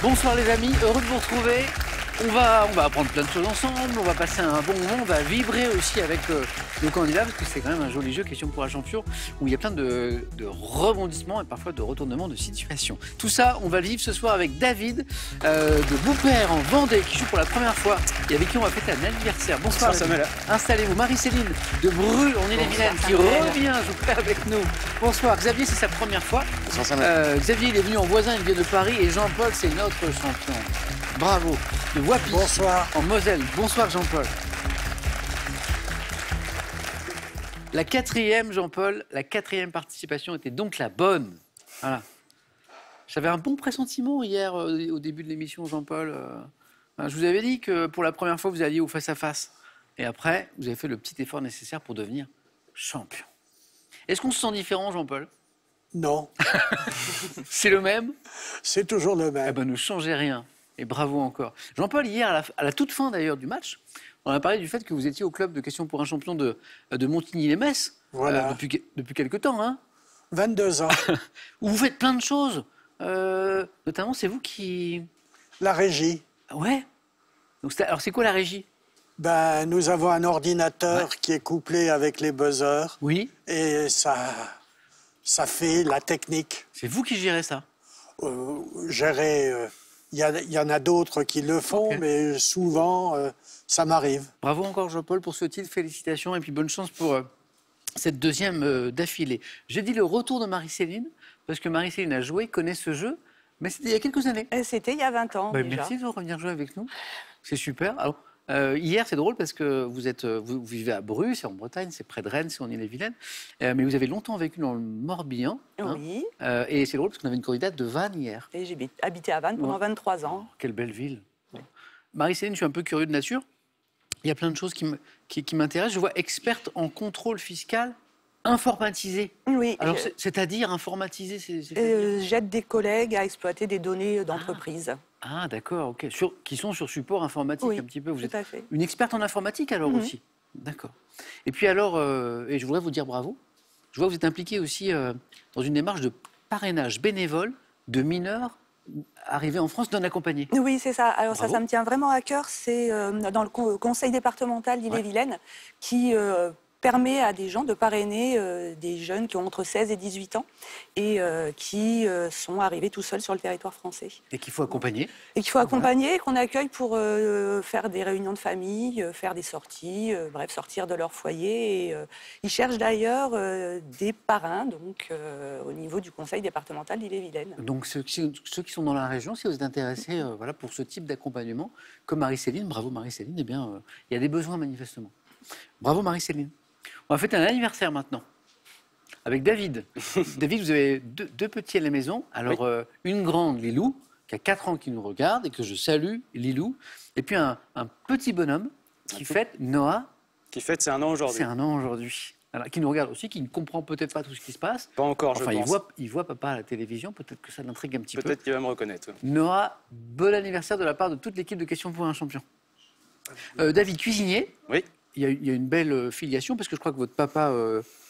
Bonsoir les amis, heureux de vous retrouver. On va apprendre plein de choses ensemble, on va passer un bon moment, on va vibrer aussi avec nos candidats parce que c'est quand même un joli jeu, question pour un champion, où il y a plein de rebondissements et parfois de retournements de situation. Tout ça, on va le vivre ce soir avec David de Boupère en Vendée qui joue pour la première fois et avec qui on va fêter un anniversaire. Bonsoir Samuel. Installez-vous. Marie-Céline de Bru en Ille-et-Vilaine qui revient jouer avec nous. Bonsoir. Xavier, c'est sa première fois. Bonsoir Samuel. Xavier, il est venu en voisin, il vient de Paris et Jean-Paul, c'est notre champion. Bravo. De Wappi, bonsoir. En Moselle. Bonsoir Jean-Paul. La quatrième, Jean-Paul, la quatrième participation était donc la bonne. Voilà. J'avais un bon pressentiment hier au début de l'émission, Jean-Paul. Je vous avais dit que pour la première fois, vous alliez au face-à-face. Et après, vous avez fait le petit effort nécessaire pour devenir champion. Est-ce qu'on se sent différent, Jean-Paul? Non. C'est le même? C'est toujours le même. Eh ben, ne changez rien. Et bravo encore. Jean-Paul, hier, à la toute fin d'ailleurs du match, on a parlé du fait que vous étiez au club de questions pour un champion de Montigny-les-Metz. Voilà. Depuis quelque temps, hein. 22 ans. Où vous faites plein de choses. Notamment, c'est vous qui... La régie. Ouais. Donc, alors, c'est quoi la régie? Ben, nous avons un ordinateur qui est couplé avec les buzzers. Oui. Et ça fait la technique. C'est vous qui gérez ça? Gérer... Il y en a d'autres qui le font, okay. Mais souvent, ça m'arrive. Bravo encore, Jean-Paul, pour ce titre. Félicitations et puis bonne chance pour cette deuxième d'affilée. J'ai dit le retour de Marie-Céline, parce que Marie-Céline a joué, connaît ce jeu, mais c'était il y a quelques années. C'était il y a 20 ans, déjà. Merci de revenir jouer avec nous. C'est super. Alors, hier, c'est drôle parce que vous vivez à Bru, c'est en Bretagne, c'est près de Rennes, c'est en Ille-et-Vilaine, mais vous avez longtemps vécu dans le Morbihan. Oui. Et c'est drôle parce qu'on avait une candidate de Vannes hier. Et j'ai habité à Vannes pendant 23 ans. Oh, quelle belle ville. Marie-Céline, je suis un peu curieux de nature. Il y a plein de choses qui m'intéressent. Je vois experte en contrôle fiscal informatisé. Oui. Alors, c'est-à-dire informatisé, j'aide des collègues à exploiter des données d'entreprise. Ah, d'accord, ok. Qui sont sur support informatique un petit peu. Vous êtes à fait. Une experte en informatique alors aussi. D'accord. Et puis alors, et je voudrais vous dire bravo. Je vois que vous êtes impliqué aussi dans une démarche de parrainage bénévole de mineurs arrivés en France non accompagnés. Oui, c'est ça. Alors bravo. Ça me tient vraiment à cœur. C'est dans le conseil départemental d'Ille-et-Vilaine qui permet à des gens de parrainer des jeunes qui ont entre 16 et 18 ans et qui sont arrivés tout seuls sur le territoire français. Et qu'il faut accompagner. Et qu'il faut accompagner, qu'on accueille pour faire des réunions de famille, faire des sorties, bref, sortir de leur foyer. Et, ils cherchent d'ailleurs des parrains donc, au niveau du conseil départemental d'Ille-et-Vilaine. Donc ceux qui sont dans la région, si vous êtes intéressés voilà, pour ce type d'accompagnement, comme Marie-Céline, bravo Marie-Céline, eh bien, il y a des besoins manifestement. Bravo Marie-Céline. On va fêter un anniversaire maintenant, avec David. David, vous avez deux petits à la maison. Alors, une grande, Lilou, qui a 4 ans, qui nous regarde, et que je salue, Lilou. Et puis un petit bonhomme qui fête, Noah. Qui fête, c'est 1 an aujourd'hui. C'est 1 an aujourd'hui. Alors, qui nous regarde aussi, qui ne comprend peut-être pas tout ce qui se passe. Pas encore, enfin, je pense. Il voit papa à la télévision, peut-être que ça l'intrigue un petit peu. Peut-être qu'il va me reconnaître. Noah, bon anniversaire de la part de toute l'équipe de Questions pour un champion. David, cuisinier. Oui. Il y a une belle filiation, parce que je crois que votre papa...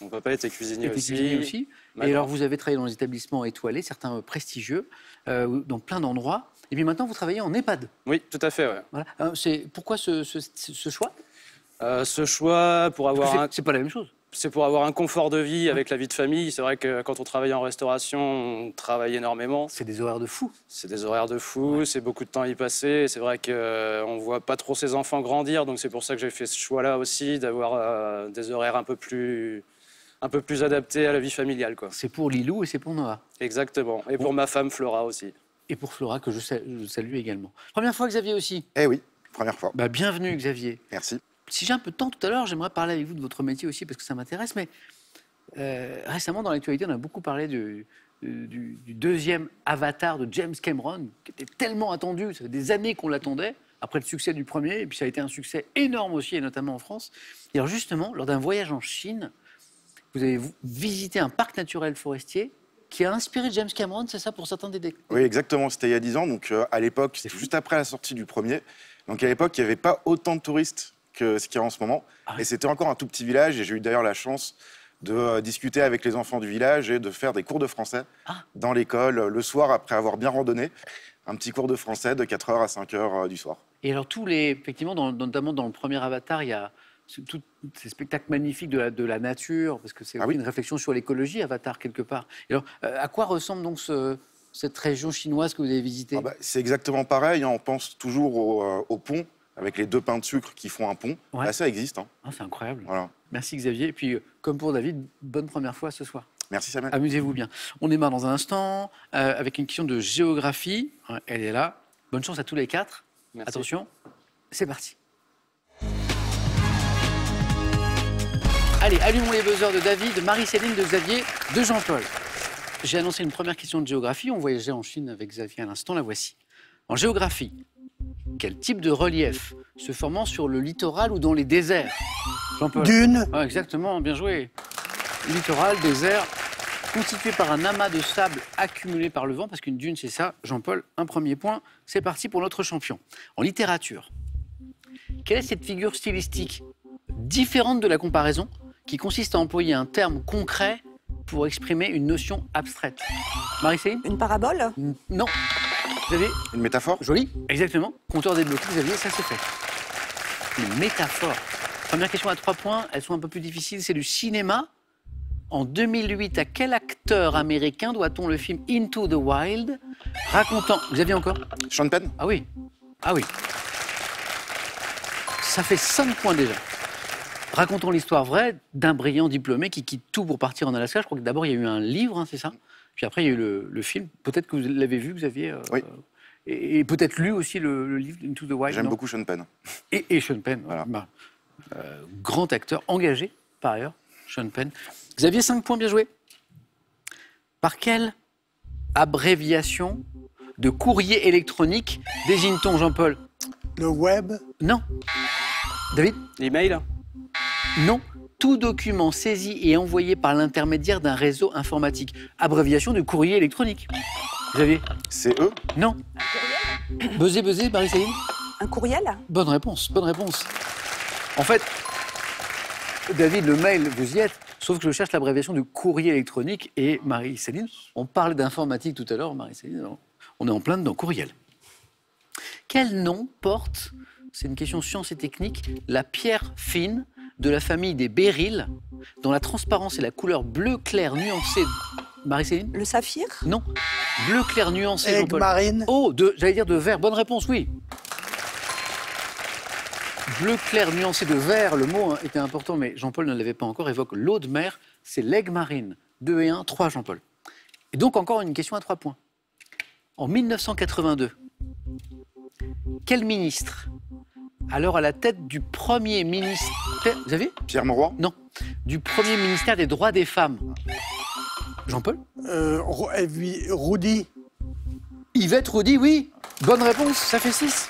Mon papa était cuisinier aussi. Et alors, vous avez travaillé dans les établissements étoilés, certains prestigieux, dans plein d'endroits. Et puis maintenant, vous travaillez en EHPAD. Oui, tout à fait, ouais. Voilà. Pourquoi ce choix? Ce choix, pour avoir... C'est pas la même chose. C'est pour avoir un confort de vie avec la vie de famille. C'est vrai que quand on travaille en restauration, on travaille énormément. C'est des horaires de fou. C'est des horaires de fou, c'est beaucoup de temps à y passer. C'est vrai qu'on ne voit pas trop ses enfants grandir, donc c'est pour ça que j'ai fait ce choix-là aussi, d'avoir des horaires un peu plus adaptés à la vie familiale, quoi. C'est pour Lilou et c'est pour Noah. Exactement. Et pour ma femme Flora aussi. Et pour Flora, que je salue également. Première fois, Xavier aussi? Eh oui, première fois. Bah, bienvenue, Xavier. Merci. Si j'ai un peu de temps tout à l'heure, j'aimerais parler avec vous de votre métier aussi, parce que ça m'intéresse. Mais récemment, dans l'actualité, on a beaucoup parlé du deuxième Avatar de James Cameron, qui était tellement attendu. Ça fait des années qu'on l'attendait, après le succès du premier. Et puis ça a été un succès énorme aussi, et notamment en France. Et alors justement, lors d'un voyage en Chine, vous avez visité un parc naturel forestier qui a inspiré James Cameron, c'est ça, pour certains des décors? Oui, exactement. C'était il y a 10 ans. Donc à l'époque, c'était juste après la sortie du premier. Donc à l'époque, il n'y avait pas autant de touristes que ce qu'il y a en ce moment. Ah oui. Et c'était encore un tout petit village. Et j'ai eu d'ailleurs la chance de discuter avec les enfants du village et de faire des cours de français dans l'école le soir après avoir bien randonné. un petit cours de français de 4h à 5h du soir. Et alors, effectivement, notamment dans le premier Avatar, il y a tous ces spectacles magnifiques de la nature, parce que c'est Ah oui. une réflexion sur l'écologie, Avatar, quelque part. Et alors, à quoi ressemble donc cette région chinoise que vous avez visitée? C'est exactement pareil, hein, on pense toujours au pont, avec les 2 pains de sucre qui font un pont. Ouais. Là, ça existe. Hein. Ah, c'est incroyable. Voilà. Merci Xavier. Et puis, comme pour David, bonne première fois ce soir. Merci Samuel. Amusez-vous bien. On démarre dans un instant avec une question de géographie. Elle est là. Bonne chance à tous les 4. Merci. Attention, c'est parti. Allez, allumons les buzzers de David, de Marie-Céline, de Xavier, de Jean-Paul. J'ai annoncé une première question de géographie. On voyageait en Chine avec Xavier à l'instant. La voici. En géographie, quel type de relief se formant sur le littoral ou dans les déserts? Jean-Paul. Dune, Ah, exactement, bien joué. Littoral, désert, constitué par un amas de sable accumulé par le vent, parce qu'une dune, c'est ça. Jean-Paul, un premier point. C'est parti pour notre champion. En littérature, quelle est cette figure stylistique différente de la comparaison qui consiste à employer un terme concret pour exprimer une notion abstraite? Marie-Céline? Une parabole? Non. Xavier? Une métaphore? Joli, exactement. Compteur débloqué, Xavier, ça c'est fait. Une métaphore. Première question à 3 points, elles sont un peu plus difficiles, c'est du cinéma. En 2008, à quel acteur américain doit-on le film Into the Wild, racontant... Xavier encore? Sean Penn? Ah oui. Ah oui. Ça fait 5 points déjà. Racontons l'histoire vraie d'un brillant diplômé qui quitte tout pour partir en Alaska. Je crois que d'abord, il y a eu un livre, hein, c'est ça? Puis après, il y a eu le film. Peut-être que vous l'avez vu, Xavier. Oui. Et peut-être lu aussi le livre Into the Wild. J'aime non? beaucoup Sean Penn. Et Sean Penn, Voilà. grand acteur, engagé par ailleurs, Sean Penn. Xavier, 5 points, bien joué. Par quelle abréviation de courrier électronique désigne-t-on, Jean-Paul? le web, Non. David? L'email? Non. Tout document saisi et envoyé par l'intermédiaire d'un réseau informatique. Abréviation de courrier électronique. Xavier? C'est eux? Non. Buzzer, Marie-Céline? Un courriel? Bonne réponse, bonne réponse. En fait, David, le mail, vous y êtes, sauf que je cherche l'abréviation de courrier électronique et Marie-Céline, on parlait d'informatique tout à l'heure, Marie-Céline, on est en plein dedans, courriel. Quel nom porte, c'est une question science et technique, la pierre fine de la famille des béryls, dont la transparence et la couleur bleu clair nuancée... Marie-Céline? Le saphir? Non. Bleu clair nuancé, aigle Jean-Paul. marine, Oh, j'allais dire de vert. Bonne réponse, oui. Bleu clair nuancé de vert, le mot était important, mais Jean-Paul ne l'avait pas encore, évoque l'eau de mer, c'est l'aigle marine. 2 et 1, 3, Jean-Paul. Et donc encore une question à 3 points. En 1982, quel ministre, alors à la tête du premier ministère... Vous avez? Pierre Mauroy? Non. Du premier ministère des droits des femmes. Jean-Paul? Roudy, Yvette Roudy, oui. Bonne réponse, ça fait 6.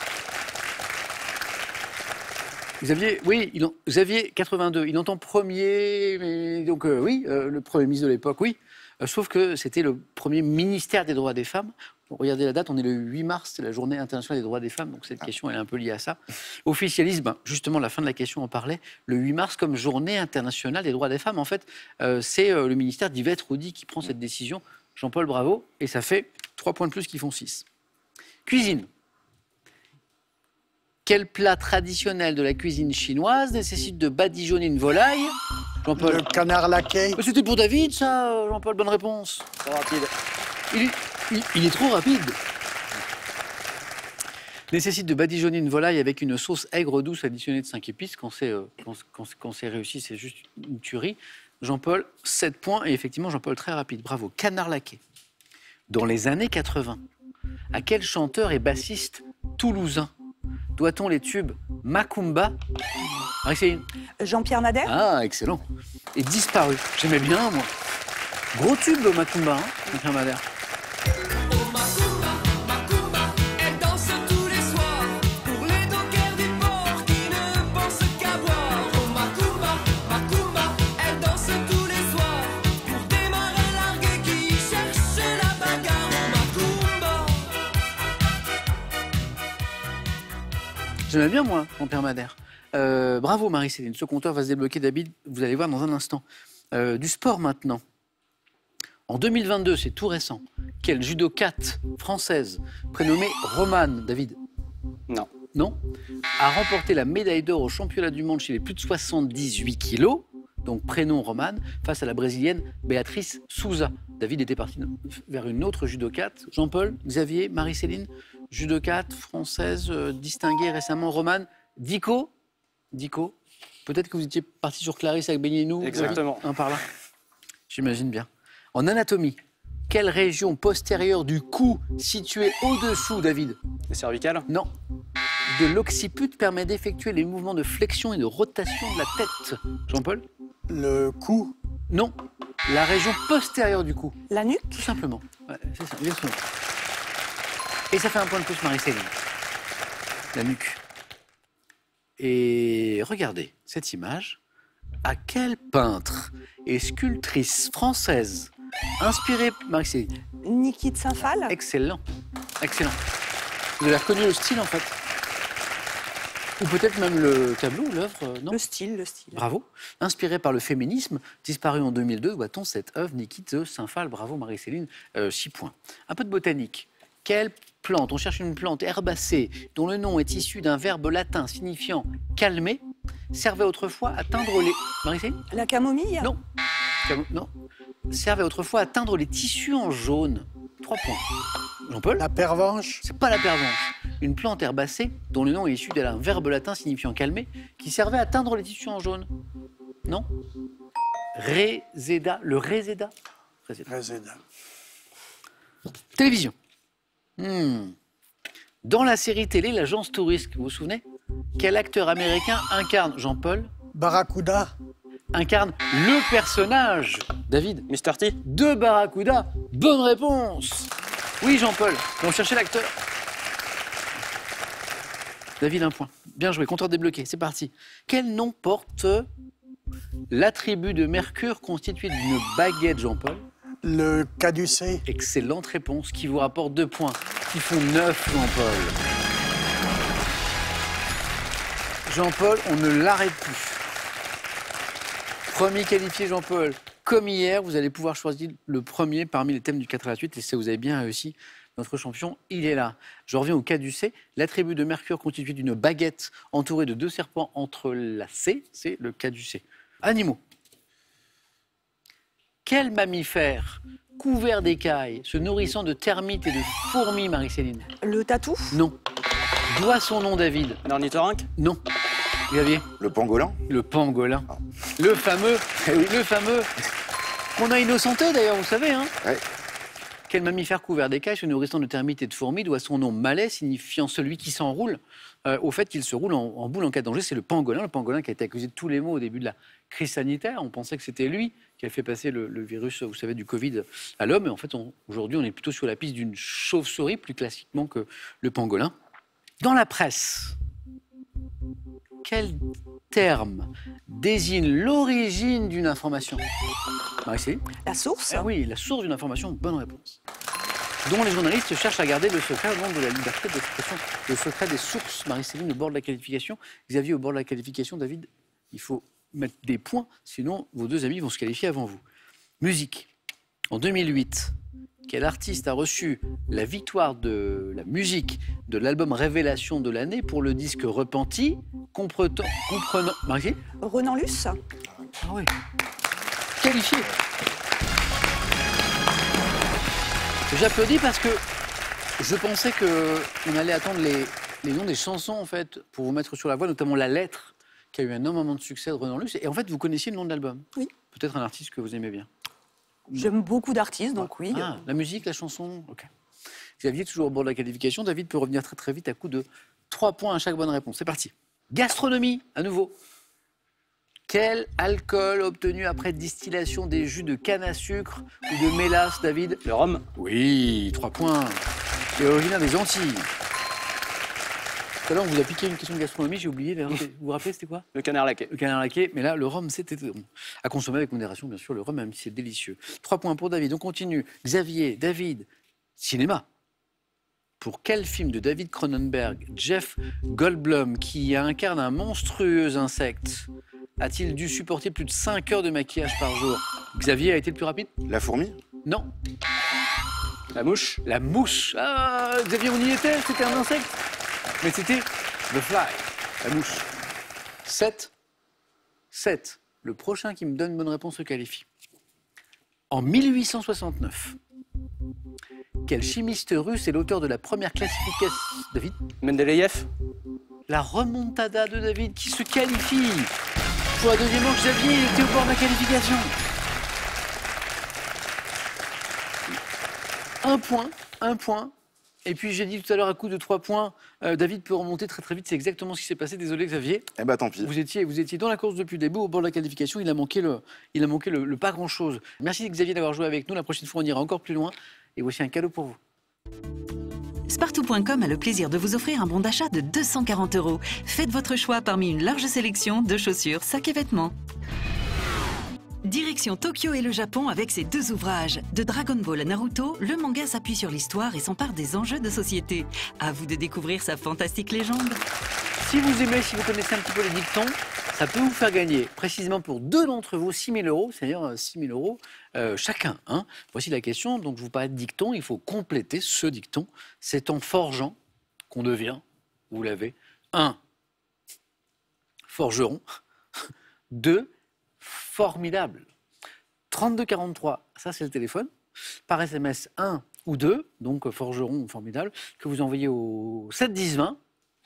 Xavier, oui, Xavier, 82, il entend premier, mais donc oui, le premier ministre de l'époque, oui. Sauf que c'était le premier ministère des droits des femmes. Bon, regardez la date, on est le 8 mars, c'est la journée internationale des droits des femmes, donc cette question elle est un peu liée à ça. Officialisme, justement, la fin de la question en parlait, le 8 mars comme journée internationale des droits des femmes. En fait, c'est le ministère d'Yvette Roudy qui prend cette décision. Jean-Paul, bravo, et ça fait 3 points de plus qui font 6. Cuisine. Quel plat traditionnel de la cuisine chinoise nécessite de badigeonner une volaille? Jean-Paul. le canard laqué, C'était pour David, ça, Jean-Paul, bonne réponse. Trop rapide. Il est trop rapide. Nécessite de badigeonner une volaille avec une sauce aigre douce additionnée de 5 épices. Quand c'est réussi, c'est juste une tuerie. Jean-Paul, 7 points. Et effectivement, Jean-Paul, très rapide. Bravo. Canard laqué. Dans les années 80, à quel chanteur et bassiste toulousain doit-on les tubes Macumba? Marie-Céline? Jean-Pierre Madère? Ah, excellent. Et disparu. J'aimais bien, moi. Gros tube, le Macumba, hein, Jean-Pierre Madère. Elle danse tous les soirs pour les dockers du port qui ne pensent qu'à boire. Oh Macumba, Macumba, elle danse tous les soirs pour démarrer larguer qui cherche la bagarre. Oh Macumba. J'aimais bien, moi, Jean-Pierre Madère. Bravo, Marie-Céline. Ce compteur va se débloquer, David, vous allez voir dans un instant. Du sport, maintenant. En 2022, c'est tout récent, quelle judokate française prénommée Romane, David, Non. non, a remporté la médaille d'or au championnat du monde chez les plus de 78 kilos, donc prénom Romane, face à la brésilienne Béatrice Souza. David était parti vers une autre judokate. Jean-Paul, Xavier, Marie-Céline, judokate française distinguée récemment, Romane. Dico, peut-être que vous étiez parti sur Clarisse avec Beignenou. Exactement. Un par là. J'imagine bien. En anatomie, quelle région postérieure du cou située au-dessous, David? Les cervicales? Non. De l'occiput permet d'effectuer les mouvements de flexion et de rotation de la tête. Jean-Paul? Le cou, Non. La région postérieure du cou, La nuque. tout simplement. Ouais, c'est ça, exactement. Et ça fait un point de plus, Marie-Céline. La nuque. Et regardez cette image. À quel peintre et sculptrice française inspirée, Marie-Céline? Niki de Saint-Phal. Excellent. Excellent. Vous avez reconnu le style, en fait. Ou peut-être même le tableau, l'œuvre, non? Le style. Bravo. Inspiré par le féminisme, disparu en 2002, doit-on cette œuvre Niki de Saint-Phal? Bravo Marie-Céline, 6 points. Un peu de botanique. Quelle plante, on cherche une plante herbacée dont le nom est issu d'un verbe latin signifiant calmer, servait autrefois à teindre les... Marie-Céline? La camomille. Non. Non. Servait autrefois à teindre les tissus en jaune. 3 points. Jean-Paul? la pervenche, C'est pas la pervenche. Une plante herbacée dont le nom est issu d'un verbe latin signifiant calmer, qui servait à teindre les tissus en jaune. Non? Réséda. Le réséda. réséda. Télévision. Dans la série télé L'Agence Touriste, vous vous souvenez? Quel acteur américain incarne, Jean-Paul, Barracuda, incarne le personnage, David, Mr. T? de Barracuda? Bonne réponse. Oui, Jean-Paul. On cherchait l'acteur. David, un point. Bien joué, compteur débloqué, c'est parti. Quel nom porte l'attribut de Mercure constitué d'une baguette, Jean-Paul? le caducée, Excellente réponse, qui vous rapporte 2 points, qui font 9, Jean-Paul. Jean-Paul, on ne l'arrête plus. Premier qualifié, Jean-Paul. Comme hier, vous allez pouvoir choisir le premier parmi les thèmes du 4 à la suite, et si vous avez bien réussi, notre champion, il est là. Je reviens au caducée. L'attribut de Mercure constitué d'une baguette entourée de 2 serpents entrelacés, c'est le caducée. Animaux. Quel mammifère, couvert d'écailles, se nourrissant de termites et de fourmis, Marie-Céline? Le tatou. Non. Doit son nom, David? Un ornithorynque? Non. Xavier? Le pangolin? Le pangolin. Le fameux, qu'on a innocenté d'ailleurs, vous savez. Hein. Ouais. Quel mammifère couvert d'écailles se nourrissant de termites et de fourmis doit son nom malais, signifiant celui qui s'enroule, au fait qu'il se roule en boule en cas de danger? C'est le pangolin qui a été accusé de tous les maux au début de la crise sanitaire. On pensait que c'était lui qui a fait passer le virus, vous savez, du Covid à l'homme. Et en fait, aujourd'hui, on est plutôt sur la piste d'une chauve-souris, plus classiquement que le pangolin. Dans la presse, quel terme désigne l'origine d'une information? Marie-Céline? La source. Ah oui, la source d'une information, bonne réponse. Dont les journalistes cherchent à garder le secret au nom de la liberté d'expression. Le secret des sources, Marie-Céline, au bord de la qualification. Xavier, au bord de la qualification. David, il faut mettre des points, sinon vos 2 amis vont se qualifier avant vous. Musique. En 2008, quel artiste a reçu la victoire de la musique de l'album Révélation de l'année pour le disque Repenti, comprenant... Marie-Céline? Renan Luce. Ah oui. Qualifié. J'applaudis parce que je pensais qu'on allait attendre les noms des chansons, en fait, pour vous mettre sur la voie, notamment La Lettre, qui a eu un énormément de succès de Renan Luce. Et en fait, vous connaissiez le nom de l'album? Oui. Peut-être un artiste que vous aimez bien. J'aime beaucoup d'artistes, donc oui. Ah, la musique, la chanson, ok. Xavier, toujours au bord de la qualification. David peut revenir très très vite à coup de 3 points à chaque bonne réponse. C'est parti. Gastronomie, à nouveau. Quel alcool obtenu après distillation des jus de canne à sucre ou de mélasse, David? Le rhum? Oui, 3 points. C'est originaire des Antilles. Tout à l'heure, on vous a piqué une question de gastronomie, j'ai oublié. Vous vous rappelez, c'était quoi? Le canard laqué. Le canard laqué, mais là, le rhum, c'était bon. À consommer avec modération, bien sûr, le rhum, même si c'est délicieux. 3 points pour David. On continue. Xavier, David, cinéma. Pour quel film de David Cronenberg, Jeff Goldblum, qui incarne un monstrueux insecte, a-t-il dû supporter plus de 5 heures de maquillage par jour? Xavier a été le plus rapide? La fourmi? Non. La mouche. La mouche. Ah, Xavier, on y était, c'était un insecte. Mais c'était the fly, la mouche. 7. 7. Le prochain qui me donne une bonne réponse se qualifie. En 1869, quel chimiste russe est l'auteur de la première classification... David? Mendeleïev. La remontada de David qui se qualifie. Pour la deuxième manche, Xavier il était au bord de la qualification. Un point. Et puis j'ai dit tout à l'heure à coup de 3 points, David peut remonter très très vite. C'est exactement ce qui s'est passé. Désolé Xavier. Eh ben tant pis. Vous étiez dans la course depuis le début, au bord de la qualification. Il a manqué le pas grand chose. Merci Xavier d'avoir joué avec nous. La prochaine fois on ira encore plus loin. Et voici un cadeau pour vous. Spartou.com a le plaisir de vous offrir un bon d'achat de 240 €. Faites votre choix parmi une large sélection de chaussures, sacs et vêtements. Direction Tokyo et le Japon avec ses 2 ouvrages. De Dragon Ball à Naruto, le manga s'appuie sur l'histoire et s'empare des enjeux de société. À vous de découvrir sa fantastique légende. Si vous aimez, si vous connaissez un petit peu les dictons, ça peut vous faire gagner, précisément pour 2 d'entre vous, 6 000 €, c'est-à-dire 6 000 € chacun. Hein. Voici la question, donc je vous parlais de dicton, il faut compléter ce dicton. C'est en forgeant qu'on devient, vous l'avez, 1. Forgeron, 2. Formidable. 3243, ça c'est le téléphone. Par SMS 1 ou 2, donc forgeron formidable, que vous envoyez au 7 10 20.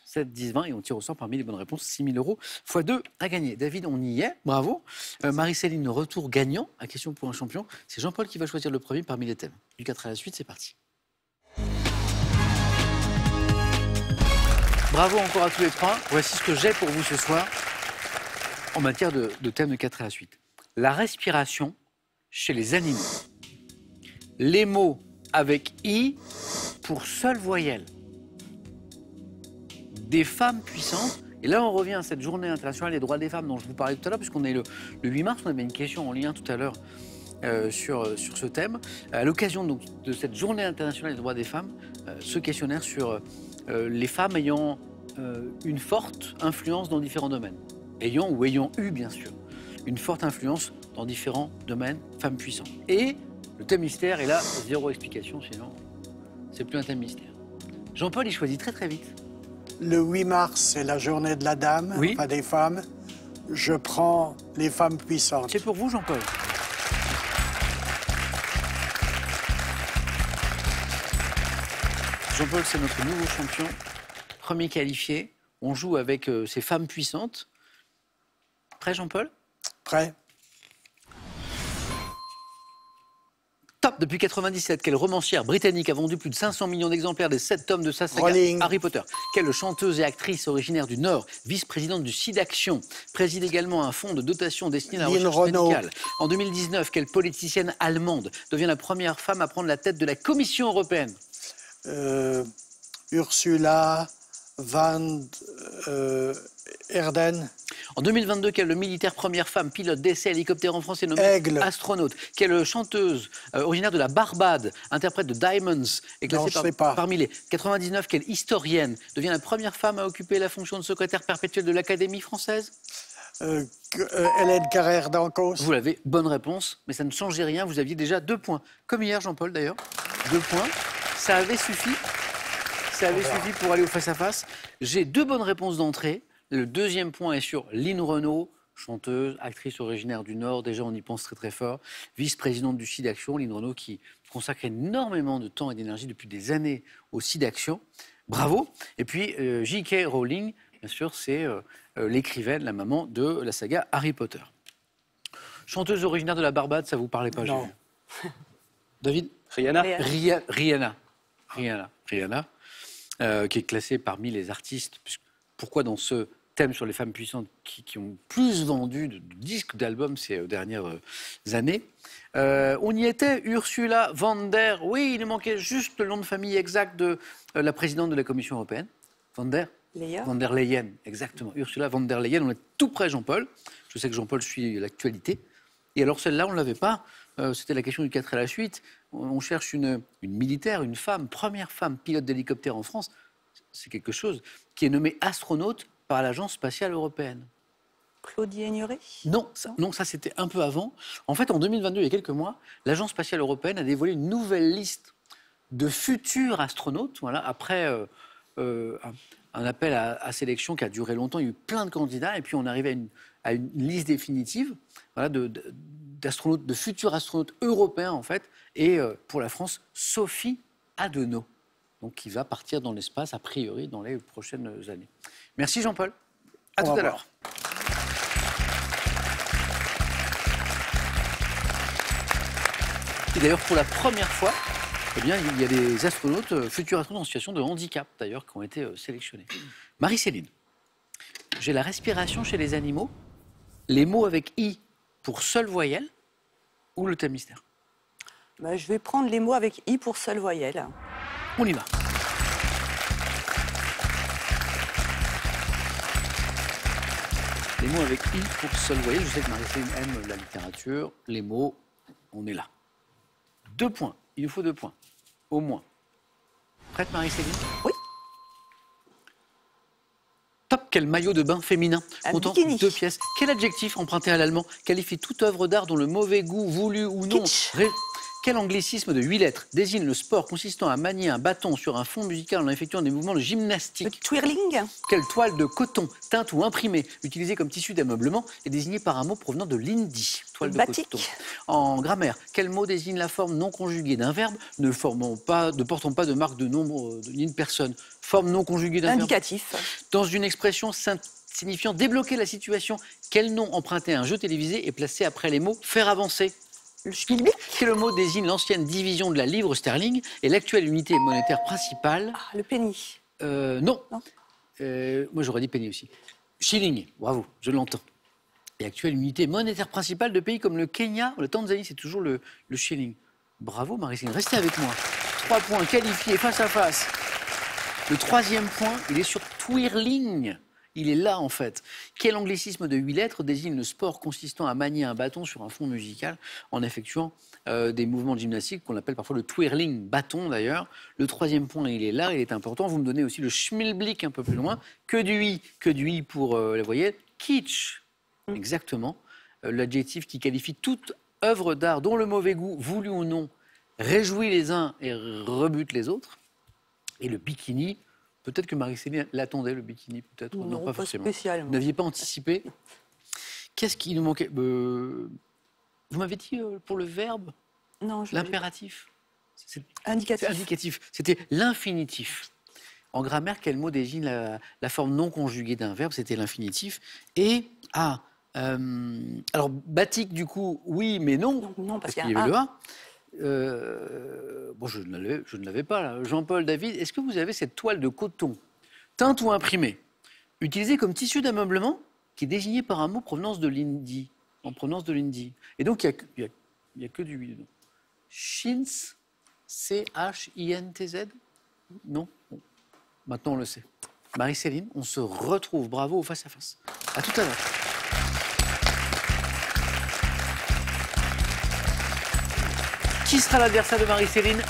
7 10 20 et on tire au sort parmi les bonnes réponses 6 000 € x 2 à gagner. David, on y est, bravo. Marie-Céline, retour gagnant à question pour un champion. C'est Jean-Paul qui va choisir le premier parmi les thèmes. Du 4 à la suite, c'est parti. Bravo encore à tous les 3. Voici ce que j'ai pour vous ce soir en matière de thème de 4 à la suite. La respiration chez les animaux. Les mots avec I pour seule voyelle. Des femmes puissantes. Et là, on revient à cette journée internationale des droits des femmes dont je vous parlais tout à l'heure, puisqu'on est le 8 mars, on avait une question en lien tout à l'heure sur ce thème. À l'occasion donc, de cette journée internationale des droits des femmes, ce questionnaire sur les femmes ayant une forte influence dans différents domaines. Ayant ou ayant eu, bien sûr, une forte influence dans différents domaines, femmes puissantes. Et le thème mystère est là, 0 explication, sinon c'est plus un thème mystère. Jean-Paul, il choisit très très vite. Le 8 mars, c'est la journée de la dame, Oui. pas des femmes. Je prends les femmes puissantes. C'est pour vous, Jean-Paul. Jean-Paul, c'est notre nouveau champion, premier qualifié. On joue avec ces femmes puissantes. Prêt, Jean-Paul? Prêt? Top. Depuis 1997, quelle romancière britannique a vendu plus de 500 millions d'exemplaires des 7 tomes de sa saga Rowling. Harry Potter? Quelle chanteuse et actrice originaire du Nord, vice-présidente du SIDAction, préside également un fonds de dotation destiné à la Lynn recherche Renaud. médicale? En 2019, quelle politicienne allemande devient la première femme à prendre la tête de la Commission européenne? Ursula van Erden. En 2022, quelle militaire première femme pilote d'essai hélicoptère en France est nommée Aigle. astronaute? Quelle chanteuse originaire de la Barbade, interprète de Diamonds, est Non, classée je sais pas. parmi les 99? Quelle historienne devient la première femme à occuper la fonction de secrétaire perpétuelle de l'Académie française? Hélène Carrère d'Ancos. Vous l'avez, bonne réponse, mais ça ne changeait rien, vous aviez déjà 2 points. Comme hier, Jean-Paul d'ailleurs, 2 points. Ça avait suffi. Ça avait suffi pour aller au face-à-face. J'ai 2 bonnes réponses d'entrée. Le deuxième point est sur Lynn Renaud, chanteuse, actrice originaire du Nord. Déjà, on y pense très très fort. Vice-présidente du SIDAction, Lynn Renaud qui consacre énormément de temps et d'énergie depuis des années au SIDAction. Bravo. Et puis, J.K. Rowling, bien sûr, c'est l'écrivaine, la maman de la saga Harry Potter. Chanteuse originaire de la Barbade, ça vous parlait pas, Non. j'ai vu. David? Rihanna. Rihanna, qui est classée parmi les artistes. Pourquoi dans ce thème sur les femmes puissantes qui ont plus vendu de disques, d'albums ces dernières années? On y était, Ursula von der... Oui, il nous manquait juste le nom de famille exact de la présidente de la Commission européenne. Von der Leyen, exactement. Ursula von der Leyen, on est tout près, Jean-Paul. Je sais que Jean-Paul suit l'actualité. Et alors celle-là, on ne l'avait pas. C'était la question du 4 à la suite. On cherche une militaire, une femme, première femme pilote d'hélicoptère en France. C'est quelque chose qui est nommée astronaute par l'Agence spatiale européenne. Claudie Aigneret? Non, ça c'était un peu avant. En fait, en 2022, il y a quelques mois, l'Agence spatiale européenne a dévoilé une nouvelle liste de futurs astronautes. Voilà, après un appel à sélection qui a duré longtemps, il y a eu plein de candidats, et puis on arrive à une liste définitive, voilà, d'astronautes, de futurs astronautes européens en fait. Et pour la France, Sophie Adenau, donc qui va partir dans l'espace a priori dans les prochaines années. Merci Jean-Paul. À tout à l'heure. Et d'ailleurs, pour la première fois, eh bien, il y a des astronautes, futurs astronautes en situation de handicap, d'ailleurs, qui ont été sélectionnés. Marie-Céline, j'ai la respiration chez les animaux, les mots avec I pour seule voyelle ou le thème mystère? Bah, je vais prendre les mots avec I pour seule voyelle. On y va. Les mots avec I pour seule voyelle. Je sais que Marie-Céline aime la littérature, les mots, on est là. 2 points. Il nous faut 2 points. Au moins. Prête, Marie-Céline? Oui. Top, quel maillot de bain féminin Un comptant bikini. 2 pièces. Quel adjectif emprunté à l'allemand qualifie toute œuvre d'art dont le mauvais goût, voulu ou non... Kitsch. Quel anglicisme de 8 lettres désigne le sport consistant à manier un bâton sur un fond musical en effectuant des mouvements de Le gymnastique? twirling? Quelle toile de coton, teinte ou imprimée, utilisée comme tissu d'ameublement, est désignée par un mot provenant de l'hindi? Toile de Batik. coton. En grammaire, quel mot désigne la forme non conjuguée d'un verbe ne portant pas de marque de nombre ni de personne? Forme non conjuguée d'un verbe. Indicatif. Dans une expression signifiant débloquer la situation, quel nom emprunté à un jeu télévisé est placé après les mots faire avancer? Le schmilblick? Quel mot désigne l'ancienne division de la livre sterling et l'actuelle unité monétaire principale? Ah, le penny. Non. Non. Moi, j'aurais dit penny aussi. Shilling, bravo, je l'entends. Et actuelle unité monétaire principale de pays comme le Kenya ou la Tanzanie, c'est toujours le shilling. Bravo, Marie-Céline. Restez avec moi. 3 points qualifiés face à face. Le 3e point, il est sur twirling. Il est là, en fait. Quel anglicisme de 8 lettres désigne le sport consistant à manier un bâton sur un fond musical en effectuant des mouvements de gymnastique qu'on appelle parfois le twirling, bâton d'ailleurs. Le 3e point, il est là, il est important. Vous me donnez aussi le schmilblick un peu plus loin. Que du i pour la voyelle. Kitsch, exactement. L'adjectif qui qualifie toute œuvre d'art dont le mauvais goût, voulu ou non, réjouit les uns et rebute les autres. Et le bikini... Peut-être que Marie-Céline l'attendait, le bikini, peut-être. Non, pas forcément. spécialement. Vous n'aviez pas anticipé. Qu'est-ce qui nous manquait? Vous m'avez dit pour le verbe, Non, je l'impératif. C'est Indicatif. indicatif. C'était l'infinitif. En grammaire, quel mot désigne la forme non conjuguée d'un verbe? C'était l'infinitif. Et, alors, batik, du coup, oui, mais non. Non, parce qu'il qu'il y y a avait un le A. Bon, je ne l'avais pas, là. Jean-Paul, David, est-ce que vous avez cette toile de coton, teinte ou imprimée, utilisée comme tissu d'ameublement, qui est désignée par un mot en provenance de l'hindi? Et donc, il n'y a que du oui dedans. Chintz, C-H-I-N-T-Z? Non? Bon. Maintenant, on le sait. Marie-Céline, on se retrouve. Bravo au face-à-face. À tout à l'heure. Qui sera l'adversaire de Marie-Céline?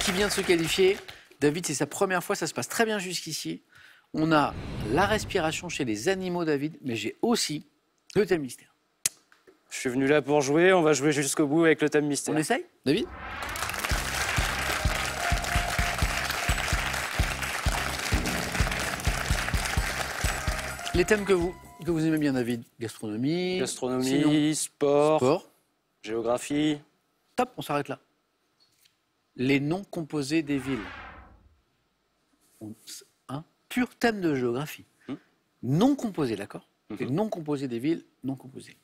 Qui vient de se qualifier? David, c'est sa première fois, ça se passe très bien jusqu'ici. On a la respiration chez les animaux, David, mais j'ai aussi le thème mystère. Je suis venu là pour jouer, on va jouer jusqu'au bout avec le thème mystère. On essaye, David? Les thèmes que vous aimez bien, David? Gastronomie. Gastronomie, sinon, sport, géographie. Top, on s'arrête là. Les noms composés des villes. Un pur thème de géographie. Non composé, d'accord? Les noms composés des villes, non composés.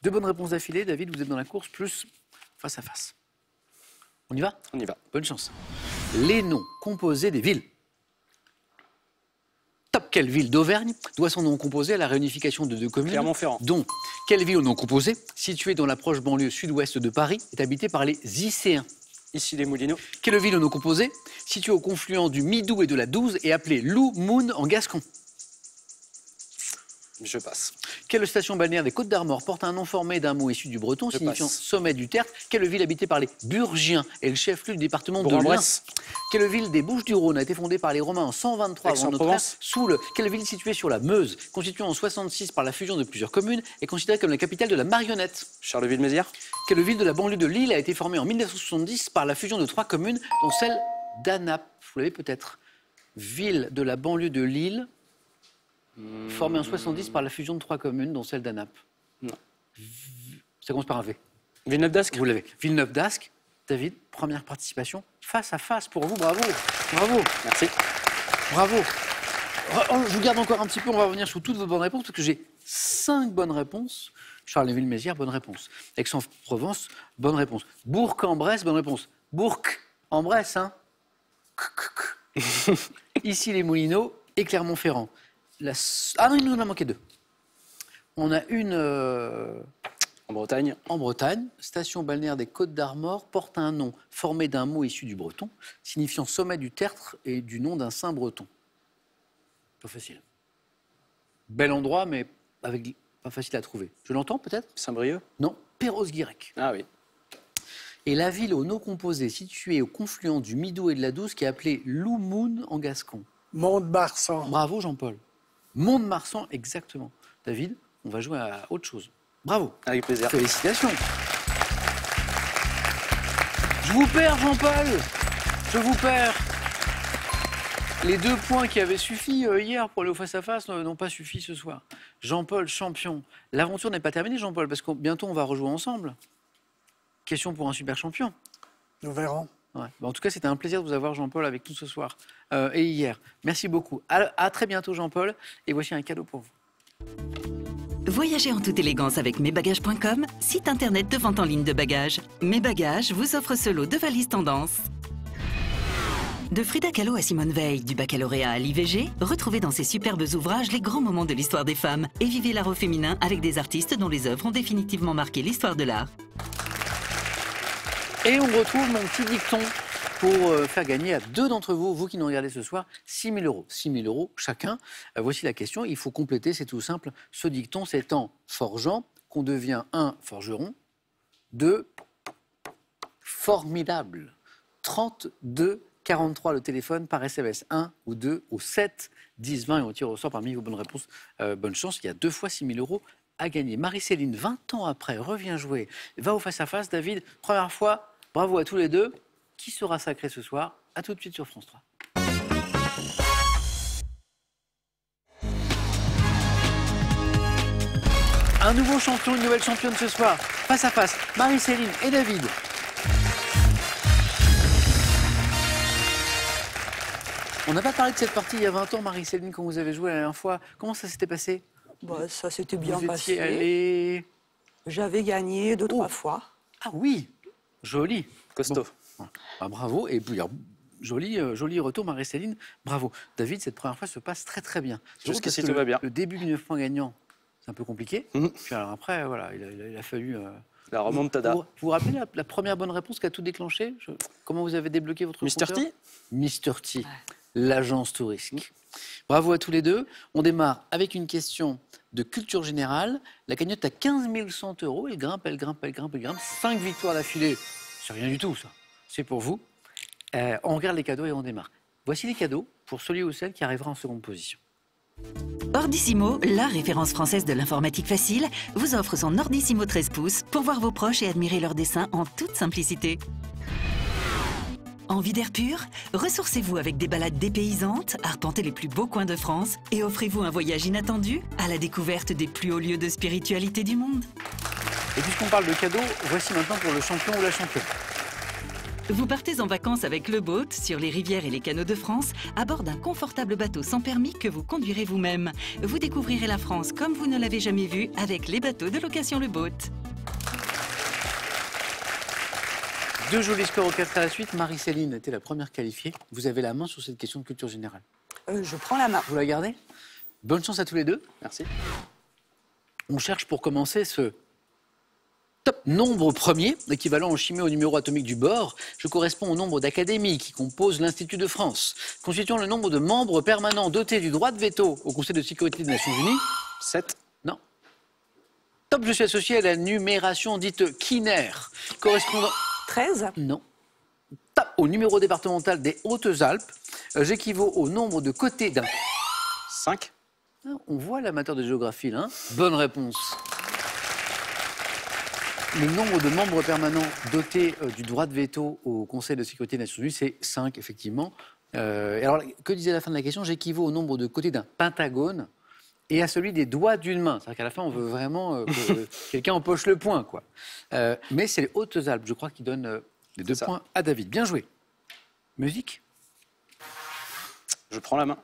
2 bonnes réponses d'affilée. David, vous êtes dans la course, plus face à face. On y va? On y va. Bonne chance. Les noms composés des villes. Top, quelle ville d'Auvergne doit son nom composé à la réunification de 2 communes? Clermont-Ferrand. Dont quelle ville au nom composé, située dans la proche banlieue sud-ouest de Paris, est habitée par les Icéens? Ici les Moulineaux. Quelle ville au nom composé, située au confluent du Midou et de la Douze, est appelée Loup Moon en gascon? Je passe. Quelle station balnéaire des Côtes d'Armor porte un nom formé d'un mot issu du breton, Je signifiant passe. sommet du Tertre? Quelle ville habitée par les Burgiens et le chef-lieu du département de l'Ain? Bourg-en-Bresse. Quelle ville des Bouches-du-Rhône a été fondée par les Romains en 123 avant notre ère? Aix-en-Provence. Soule. Quelle ville située sur la Meuse, constituée en 66 par la fusion de plusieurs communes, est considérée comme la capitale de la marionnette? Charleville-Mézières. Quelle ville de la banlieue de Lille a été formée en 1970 par la fusion de 3 communes, dont celle d'Anap? Vous l'avez peut-être. Ville de la banlieue de Lille, formée en 70 par la fusion de 3 communes, dont celle d'Anap. Non. Ça commence par un V. Villeneuve d'Ascq. Vous l'avez. Villeneuve d'Ascq. David, première participation face à face pour vous. Bravo. Bravo. Merci. Bravo. Je vous garde encore un petit peu. On va revenir sur toutes vos bonnes réponses parce que j'ai 5 bonnes réponses. Charleville-Mézières, bonne réponse. Aix-en-Provence, bonne réponse. Bourg-en-Bresse, bonne réponse. Bourg-en-Bresse, hein. Ici les Moulineaux et Clermont-Ferrand. Ah non, il nous en a manqué 2. On a une En Bretagne. en Bretagne. Station balnéaire des Côtes d'Armor porte un nom formé d'un mot issu du breton, signifiant sommet du Tertre et du nom d'un saint breton. Pas facile. Bel endroit, mais pas facile à trouver. Je l'entends peut-être? Saint-Brieuc. Non, Perros-Guirec. Ah oui. Et la ville au nom composé située au confluent du Midou et de la Douce qui est appelée Loumoun en gascon. Mont-de-Marsan. Bravo Jean-Paul. Mont-de-Marsan, exactement. David, on va jouer à autre chose. Bravo. Avec plaisir. Félicitations. Je vous perds Jean-Paul. Je vous perds. Les 2 points qui avaient suffi hier pour aller au face-à-face n'ont pas suffi ce soir. Jean-Paul, champion. L'aventure n'est pas terminée Jean-Paul, parce que bientôt on va rejouer ensemble. Question pour un super champion. Nous verrons. Ouais. En tout cas, c'était un plaisir de vous avoir, Jean-Paul, avec nous ce soir et hier. Merci beaucoup. À très bientôt, Jean-Paul. Et voici un cadeau pour vous. Voyagez en toute élégance avec mesbagages.com, site internet de vente en ligne de bagages. Mes Bagages vous offre ce lot de valises tendance. De Frida Kahlo à Simone Veil, du baccalauréat à l'IVG, retrouvez dans ces superbes ouvrages les grands moments de l'histoire des femmes et vivez l'art au féminin avec des artistes dont les œuvres ont définitivement marqué l'histoire de l'art. Et on retrouve mon petit dicton pour faire gagner à 2 d'entre vous, vous qui nous regardez ce soir, 6 000 euros. 6 000 euros chacun. Voici la question. Il faut compléter, c'est tout simple. Ce dicton, c'est en forgeant qu'on devient 1 forgeron, 2 formidable. 32 43 le téléphone par SMS 1 ou 2 ou 7 10 20 et on tire au sort parmi vos bonnes réponses. Bonne chance. Il y a 2 fois 6 000 euros à gagner. Marie-Céline, 20 ans après, revient jouer. Va au face-à-face. David, première fois. Bravo à tous les 2. Qui sera sacré ce soir? À tout de suite sur France 3. Un nouveau champion, une nouvelle championne ce soir. Face à face, Marie-Céline et David. On n'a pas parlé de cette partie il y a 20 ans, Marie-Céline, quand vous avez joué la dernière fois. Comment ça s'était passé? Bah, ça s'était bien Vous passé. étiez allé... J'avais gagné 2-3 fois. Ah oui, joli. Costaud. Ah, bravo. Et puis, alors, joli retour, Marie-Céline. Bravo. David, cette première fois se passe très très bien. Jusqu'ici, Parce que tout va bien. Le début du 9 points gagnant, c'est un peu compliqué. Mhm. Puis alors après, voilà, il a fallu... La remontada. Vous vous rappelez la première bonne réponse qui a tout déclenché? Comment vous avez débloqué votre Mr. compteur? T. Mr. T, l'agence touristique. Bravo à tous les 2. On démarre avec une question de culture générale. La cagnotte à 15 100 euros. Elle grimpe, elle grimpe, elle grimpe, elle grimpe. 5 victoires d'affilée. C'est rien du tout, ça. C'est pour vous. On regarde les cadeaux et on démarre. Voici les cadeaux pour celui ou celle qui arrivera en seconde position. Ordissimo, la référence française de l'informatique facile, vous offre son Ordissimo 13 pouces pour voir vos proches et admirer leurs dessins en toute simplicité. Envie d'air pur? Ressourcez-vous avec des balades dépaysantes, arpentez les plus beaux coins de France et offrez-vous un voyage inattendu à la découverte des plus hauts lieux de spiritualité du monde. Et puisqu'on parle de cadeaux, voici maintenant pour le champion ou la championne. Vous partez en vacances avec le boat sur les rivières et les canaux de France à bord d'un confortable bateau sans permis que vous conduirez vous-même. Vous découvrirez la France comme vous ne l'avez jamais vue avec les bateaux de location Le Boat. 2 jolis scores au 4 à la suite. Marie-Céline était la première qualifiée. Vous avez la main sur cette question de culture générale. Je prends la main. Vous la gardez? Bonne chance à tous les 2. Merci. On cherche pour commencer ce top nombre premier, équivalent en chimie au numéro atomique du Bohr. Je correspond au nombre d'académies qui composent l'Institut de France. Constituant le nombre de membres permanents dotés du droit de veto au Conseil de sécurité des Nations Unies, 7. Non. Top, je suis associé à la numération dite quinaire, correspondant... 13. Non. Top, au numéro départemental des Hautes-Alpes, j'équivaut au nombre de côtés d'un... 5. On voit l'amateur de géographie, là. Hein. Bonne réponse. Le nombre de membres permanents dotés du droit de veto au Conseil de sécurité des Nations Unies, c'est 5, effectivement. Alors, que disait la fin de la question? J'équivaut au nombre de côtés d'un pentagone et à celui des doigts d'une main. C'est-à-dire qu'à la fin, on veut vraiment que quelqu'un empoche le point, quoi. Mais c'est les Hautes-Alpes, je crois, qui donnent les 2 points à David. Bien joué. Musique? Je prends la main.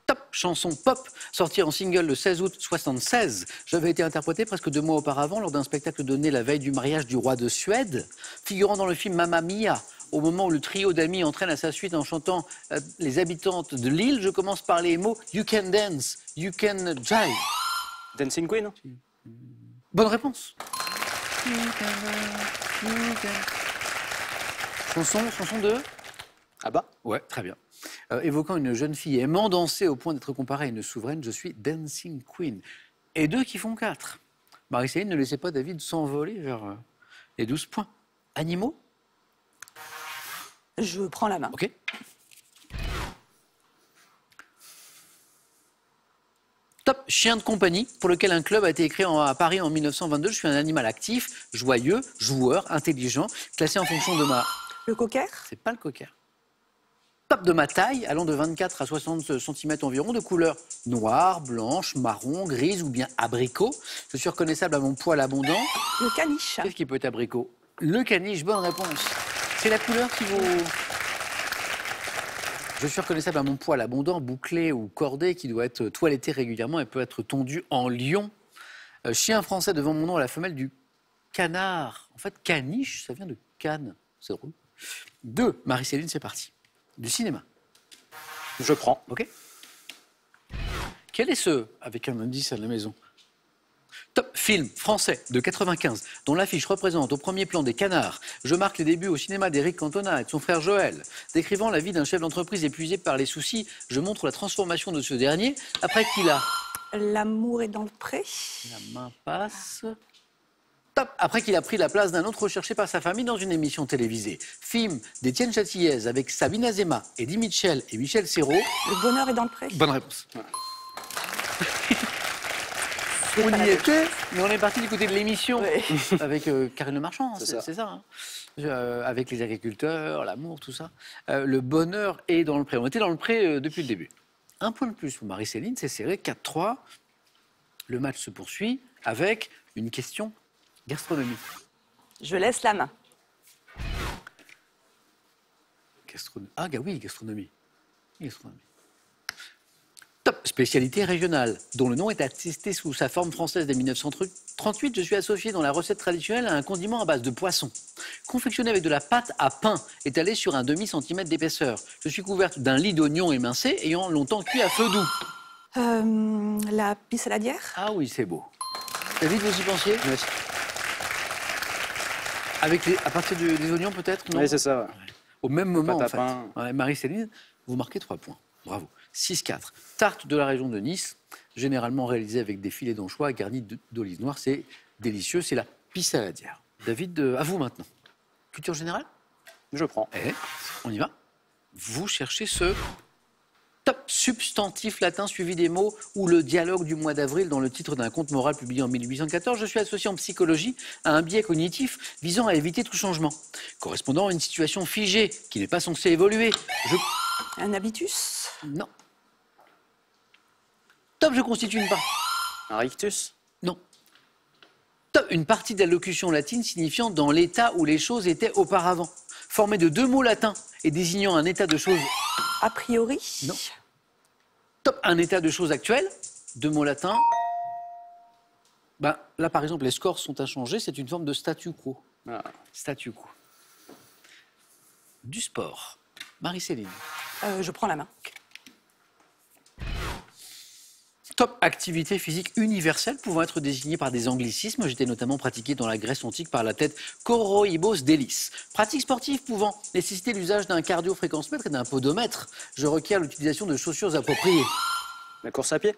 Top, chanson pop, sortie en single le 16 août 1976. J'avais été interprétée presque 2 mois auparavant lors d'un spectacle donné la veille du mariage du roi de Suède, figurant dans le film Mamma Mia. Au moment où le trio d'amis entraîne à sa suite en chantant les habitantes de l'île, je commence par les mots « You can dance, you can jive ». Dancing Queen. Bonne réponse. Chanson de... Ah bah. Ouais, très bien. Évoquant une jeune fille aimant danser au point d'être comparée à une souveraine, je suis Dancing Queen. Et 2 qui font 4. Marie-Céline, ne laissez pas David s'envoler vers les 12 points. Animaux? Je prends la main. Ok. Top, chien de compagnie, pour lequel un club a été créé à Paris en 1922. Je suis un animal actif, joyeux, joueur, intelligent, classé en fonction de ma... Le cocker? C'est pas le cocker. Top, de ma taille, allant de 24 à 60 cm environ, de couleur noire, blanche, marron, grise ou bien abricot. Je suis reconnaissable à mon poil abondant. Le caniche. Qu'est-ce qui peut être abricot? Le caniche, bonne réponse. C'est la couleur qui vous... Je suis reconnaissable à mon poil abondant, bouclé ou cordé, qui doit être toiletté régulièrement et peut être tondu en lion. Chien français devant mon nom à la femelle du canard. En fait, caniche, ça vient de canne. C'est drôle. 2, Marie-Céline, c'est parti. Du cinéma. Je prends. Ok. Quel est ce, avec un indice à la maison? Top film français de 95, dont l'affiche représente au premier plan des canards. Je marque les débuts au cinéma d'Éric Cantona et de son frère Joël. Décrivant la vie d'un chef d'entreprise épuisé par les soucis, je montre la transformation de ce dernier après qu'il a... L'amour est dans le pré. La main passe... Top, après qu'il a pris la place d'un autre recherché par sa famille dans une émission télévisée. Film d'Étienne Châtillaise avec Sabine Azema, Eddie Mitchell et Michel Serrault. Le bonheur est dans le pré. Bonne réponse. On y était, mais on est parti du côté de l'émission avec Karine Le Marchand, c'est ça. Hein. Avec les agriculteurs, l'amour, tout ça. Le bonheur est dans le pré. On était dans le pré depuis le début. 1 point de plus pour Marie-Céline, c'est serré, 4-3. Le match se poursuit avec une question gastronomie. Je laisse la main. Ah oui, gastronomie. Top, spécialité régionale, dont le nom est attesté sous sa forme française dès 1938. Je suis associé dans la recette traditionnelle à un condiment à base de poisson. Confectionné avec de la pâte à pain, étalée sur un demi-centimètre d'épaisseur. Je suis couverte d'un lit d'oignons émincés, ayant longtemps cuit à feu doux. La pissaladière? Ah oui, c'est beau. David, vous y pensiez? Oui. À partir des oignons, peut-être? Oui, c'est ça. Ouais. Au même moment, Pâte à en fait. pain. Ouais, Marie-Céline, vous marquez 3 points. Bravo. 6-4. Tarte de la région de Nice, généralement réalisée avec des filets d'anchois garnis d'olives noires. C'est délicieux, c'est la pissaladière. David, à vous maintenant. Culture générale? Je prends. On y va. Vous cherchez ce top substantif latin suivi des mots ou le dialogue du mois d'avril dans le titre d'un conte moral publié en 1814. Je suis associé en psychologie à un biais cognitif visant à éviter tout changement, correspondant à une situation figée qui n'est pas censée évoluer. Un habitus? Non. Top, je constitue une part. Un rictus? Non. Top, une partie de la locution latine signifiant dans l'état où les choses étaient auparavant, formée de 2 mots latins et désignant un état de choses... A priori? Non. Top, un état de choses actuel, 2 mots latins. Ben, là, par exemple, les scores sont inchangés, c'est une forme de statu quo. Ah. Statu quo. Du sport. Marie-Céline. Je prends la main. Top, activité physique universelle pouvant être désignée par des anglicismes. J'étais notamment pratiqué dans la Grèce antique par l'athlète Koroibos Délis. Pratique sportive pouvant nécessiter l'usage d'un cardio-fréquence-mètre et d'un podomètre. Je requiers l'utilisation de chaussures appropriées. La course à pied?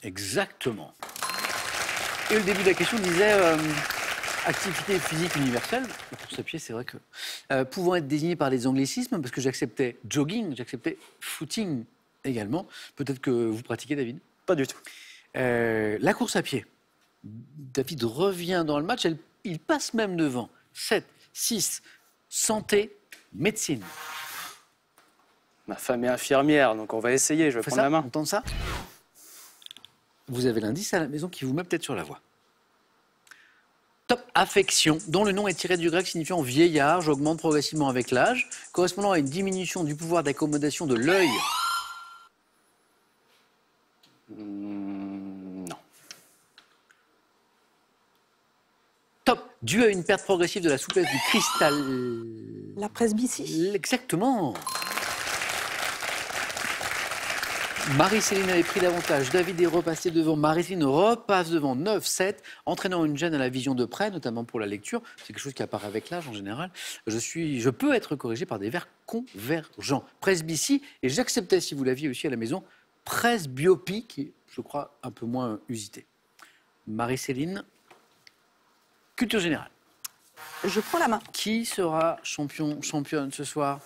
Exactement. Et le début de la question disait activité physique universelle. La course à pied, c'est vrai que pouvant être désigné par les anglicismes, parce que j'acceptais jogging, j'acceptais footing également. Peut-être que vous pratiquez, David? Pas du tout. La course à pied. David revient dans le match, il passe même devant. 7, 6, santé, médecine. Ma femme est infirmière, donc on va essayer. Je vais prendre la main. On tente ça? Vous avez l'indice à la maison qui vous met peut-être sur la voie. Top, affection, dont le nom est tiré du grec signifiant vieillard, augmente progressivement avec l'âge, correspondant à une diminution du pouvoir d'accommodation de l'œil. Non. Top, dû à une perte progressive de la souplesse du cristal. La presbytie. Exactement. Marie-Céline avait pris l'avantage. David est repassé devant. Marie-Céline repasse devant 9-7, entraînant une gêne à la vision de près, notamment pour la lecture. C'est quelque chose qui apparaît avec l'âge en général. Je peux être corrigé par des vers convergents. Presbytie, et j'acceptais, si vous l'aviez aussi à la maison, presbyopie, qui est, je crois, un peu moins usité. Marie-Céline, culture générale. Je prends la main. Qui sera championne ce soir?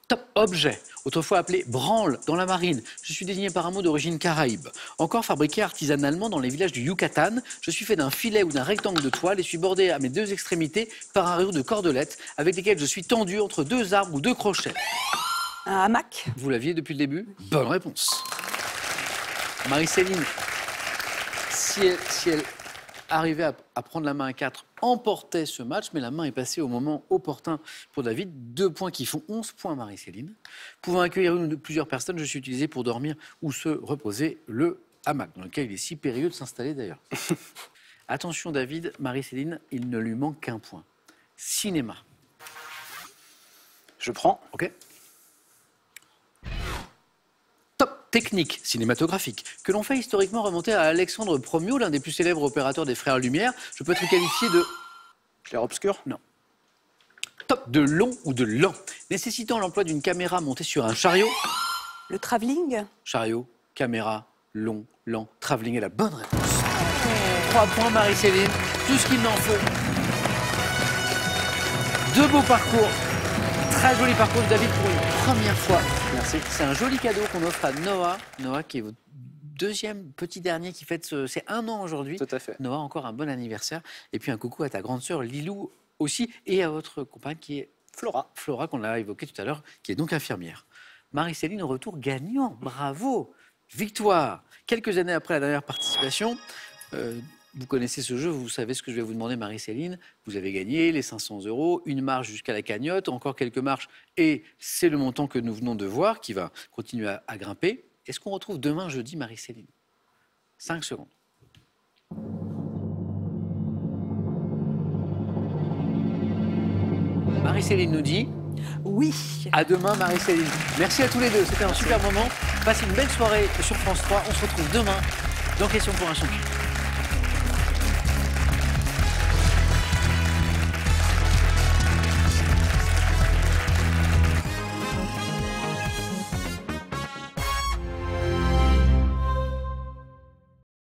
Top, objet, autrefois appelé branle dans la marine. Je suis désigné par un mot d'origine caraïbe. Encore fabriqué artisanalement dans les villages du Yucatan, je suis fait d'un filet ou d'un rectangle de toile et suis bordé à mes deux extrémités par un réseau de cordelettes avec lesquelles je suis tendu entre deux arbres ou deux crochets. Un hamac. Vous l'aviez depuis le début? Bonne réponse. Marie-Céline, si elle arrivait à prendre la main à 4, emportait ce match, mais la main est passée au moment opportun pour David. 2 points qui font 11 points, Marie-Céline. Pouvant accueillir une ou plusieurs personnes, je suis utilisé pour dormir ou se reposer, le hamac, dans lequel il est si périlleux de s'installer d'ailleurs. Attention David, Marie-Céline, il ne lui manque qu'un point. Cinéma. Je prends. Ok. Top, technique cinématographique, que l'on fait historiquement remonter à Alexandre Ier, l'un des plus célèbres opérateurs des frères Lumière. Je peux être qualifié de... Clair-obscur? Non. Top, de long ou de lent, nécessitant l'emploi d'une caméra montée sur un chariot. Le travelling. Chariot, caméra, long, lent, travelling est la bonne réponse. 3 points, Marie-Céline, tout ce qu'il n'en faut. 2 beaux parcours, très joli parcours de David pour une première fois. Merci. C'est un joli cadeau qu'on offre à Noah. Noah qui est votre deuxième petit dernier qui fête c'est 1 an aujourd'hui. Tout à fait. Noah, encore un bon anniversaire. Et puis un coucou à ta grande sœur Lilou aussi et à votre compagne qui est Flora. Flora, qu'on a évoquée tout à l'heure, qui est donc infirmière. Marie-Céline au retour gagnant. Bravo. Victoire. Quelques années après la dernière participation, vous connaissez ce jeu, vous savez ce que je vais vous demander, Marie-Céline. Vous avez gagné les 500 €, une marche jusqu'à la cagnotte, encore quelques marches, et c'est le montant que nous venons de voir qui va continuer à grimper. Est-ce qu'on retrouve demain jeudi, Marie-Céline? 5 secondes. Marie-Céline nous dit oui. À demain, Marie-Céline. Merci à tous les deux, c'était un super moment. Passez une belle soirée sur France 3. On se retrouve demain dans Question pour un champion.